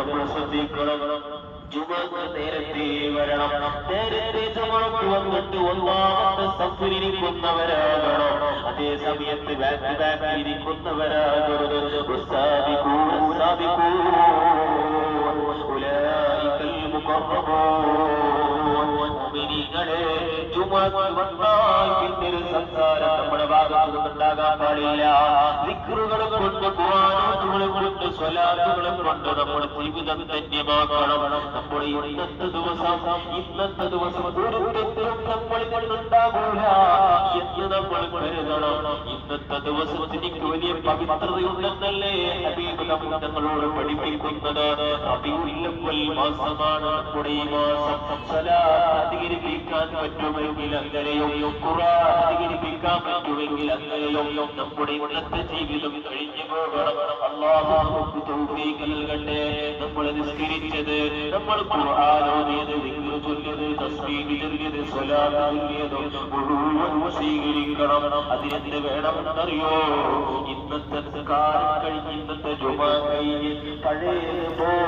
നമ്മൾ ശ്രദ്ധിക്കണം. ജുമഅത്ത് നേരത്തെ വരണം. നേരത്തെ ജുമഅത്ത് വന്നിട്ട് ഒന്നാമത്തെ സഫിലിരിക്കുന്നവരാകണം. അതേ സമയത്ത് ബാക്കിലിരിക്കുന്നവരാകരുത്. ഉലൈകൽ മുഖറബൂൻ. മുഅ്മിനീങ്ങളെ, ജുമഅത്ത് വന്നാൽ പിന്നൊരു സംസാരം നമ്മുടെ ഭാഗത്തു നിന്നുണ്ടാകാൻ പാടില്ല. ദിക്റുകളും കൊണ്ട്, ഖുർആനുകളും കൊണ്ട്, സ്വലാത്തുകളും കൊണ്ട് നമ്മുടെ ജീവിതം ധന്യമാക്കണം. നമ്മുടെ ഇന്നത്തെ ദിവസം ഒരു തെറ്റും നമ്മളിൽ നിന്നുണ്ടാകൂല എന്ന് നമ്മൾ കരുതണം. ഇന്നത്തെ ദിവസത്തിനിക്ക് വലിയ പവിത്രതയുണ്ടെന്നല്ലേ ഹബീബ് തങ്ങളോട് പഠിപ്പിക്കുന്നത്. റബീഉൽ മാസമാണ് നമ്മുടെ ഈ മാസം. സ്വലാത്ത് അധികരിപ്പിക്കാൻ പറ്റുമെങ്കിൽ അങ്ങനെയും, ഖുർആൻ അധികരിപ്പിക്കാൻ പറ്റുമെങ്കിൽ അങ്ങനെയും നമ്മുടെ ഇന്നത്തെ ജീവിതം കഴിഞ്ഞു പോകണം. അല്ലാഹു നമുക്ക് തൗഫീഖ് നൽകട്ടെ. നമ്മൾ നിസ്കരിച്ചത്, നമ്മൾ ഖുർആൻ ഓതിയത്, ദിക്ർ ചൊല്ലിയത്, തസ്ബീഹ് ചൊല്ലിയത്, സ്വലാത്ത് ചൊല്ലിയത് മുഴുവൻ സ്വീകരിക്കണം. അതിനെന്ത് വേണമെന്നറിയോ? ഇന്നത്തെ കാലം കഴിഞ്ഞ്, ഇന്നത്തെ ജുമാ കഴിഞ്ഞ് പഴയതുപോലെ